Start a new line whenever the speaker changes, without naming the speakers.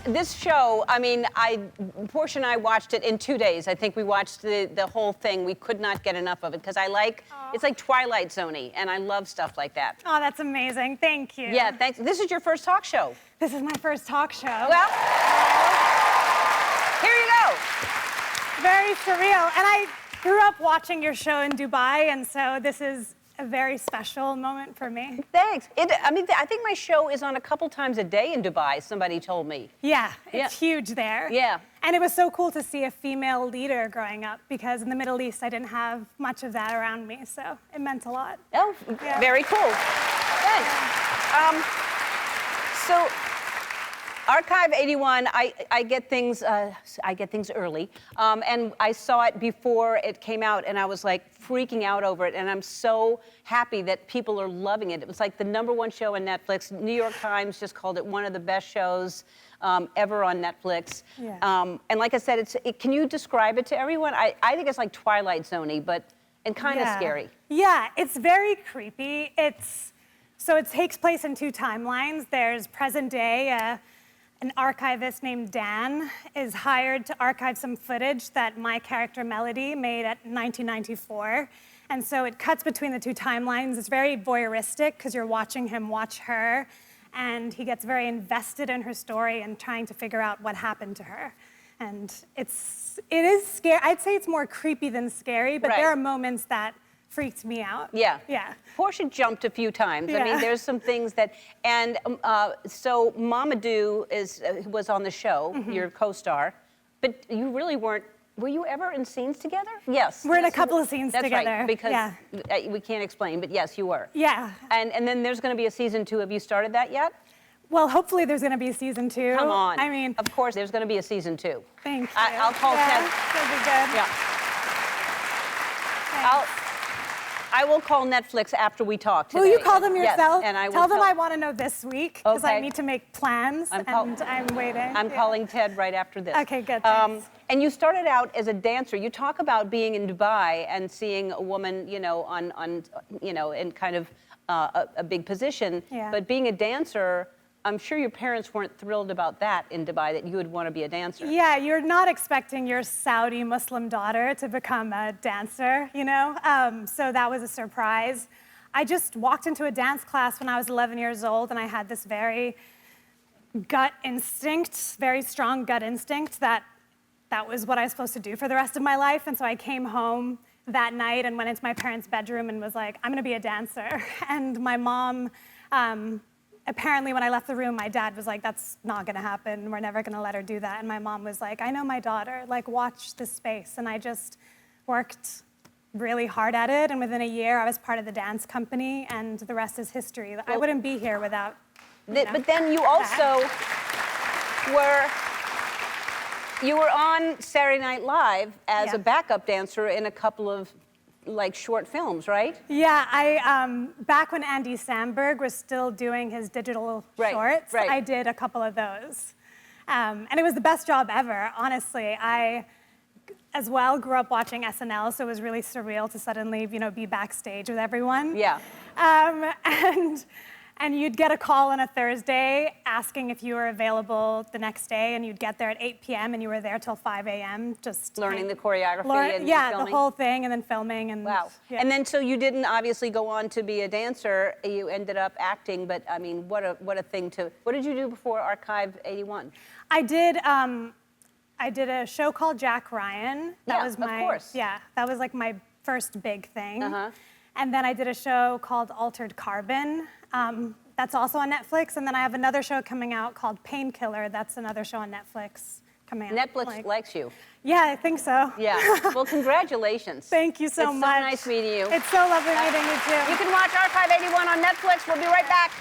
this show, I mean, Portia and I watched it in 2 days. I think we watched the whole thing. We could not get enough of it because it's like Twilight Zone-y, and I love stuff like that.
Oh, that's amazing. Thank you.
Yeah, thanks. This is your first talk show.
This is my first talk show.
Well, here you go.
Very surreal. And I grew up watching your show in Dubai, and so this is a very special moment for me.
Thanks. I mean, I think my show is on a couple times a day in Dubai, somebody told me.
Yeah, it's huge there.
Yeah.
And it was so cool to see a female leader growing up, because in the Middle East, I didn't have much of that around me, so it meant a lot.
Oh, yeah. Very cool. Thanks. So, Archive 81, I get things early, and I saw it before it came out, and I was like freaking out over it, and I'm so happy that people are loving it. It was like the #1 show on Netflix. New York Times just called it one of the best shows ever on Netflix.
Yeah.
And like I said, can you describe it to everyone? I think it's like Twilight Zone-y, and kind of scary.
Yeah, it's very creepy. So it takes place in 2 timelines. There's present day. An archivist named Dan is hired to archive some footage that my character Melody made in 1994. And so it cuts between the 2 timelines. It's very voyeuristic because you're watching him watch her, and he gets very invested in her story and trying to figure out what happened to her. And it is scary. I'd say it's more creepy than scary, but there are moments that freaked me out.
Yeah.
Yeah.
Portia jumped a few times.
Yeah.
I mean, there's some things that, and so Mamadou was on the show, your co-star, but you really weren't. Were you ever in scenes together? Yes.
We're in a couple of scenes together.
That's right, because we can't explain, but yes, you were.
Yeah.
And then there's going to be a season 2. Have you started that yet?
Well, hopefully there's going to be a season 2.
Come on.
I mean,
of course, there's going to be a season 2.
Thank you.
I'll call Ted.
That'd be good.
Yeah. I will call Netflix after we talk today.
Will you call them yourself?
Yes, and I will
tell them I want to know this week, because I
Okay.
need to make plans, and I'm waiting.
I'm calling Ted right after this.
Okay, good, thanks.
And you started out as a dancer. You talk about being in Dubai and seeing a woman, in kind of a big position.
Yeah.
But being a dancer, I'm sure your parents weren't thrilled about that in Dubai, that you would want to be a dancer.
Yeah, you're not expecting your Saudi Muslim daughter to become a dancer, so that was a surprise. I just walked into a dance class when I was 11 years old, and I had this very strong gut instinct that was what I was supposed to do for the rest of my life. And so I came home that night and went into my parents' bedroom and was like, I'm gonna be a dancer. And my mom, apparently when I left the room, my dad was like, that's not gonna happen. We're never gonna let her do that. And my mom was like, I know my daughter, like, watch this space. And I just worked really hard at it. And within a year, I was part of the dance company, and the rest is history. Well, I wouldn't be here without
But then you also you were on Saturday Night Live as a backup dancer in a couple of short films, right?
Yeah, back when Andy Samberg was still doing his digital shorts, I did a couple of those. And it was the best job ever, honestly. I, as well, grew up watching SNL, so it was really surreal to suddenly, be backstage with everyone.
Yeah.
And you'd get a call on a Thursday asking if you were available the next day, and you'd get there at 8 p.m. and you were there till 5 a.m. just
learning the choreography and filming.
The whole thing, and then filming. And
wow.
Yeah.
And then so you didn't obviously go on to be a dancer. You ended up acting, but I mean, what a thing to. What did you do before Archive 81?
I did a show called Jack Ryan. That was my,
of course.
Yeah, that was like my first big thing.
Uh-huh.
And then I did a show called Altered Carbon. That's also on Netflix. And then I have another show coming out called Painkiller. That's another show on Netflix coming out.
Netflix likes you.
Yeah, I think so.
Yeah. Well, congratulations.
Thank you so much.
It's so nice meeting you.
It's so lovely meeting you too.
You can watch Archive 81 on Netflix. We'll be right back.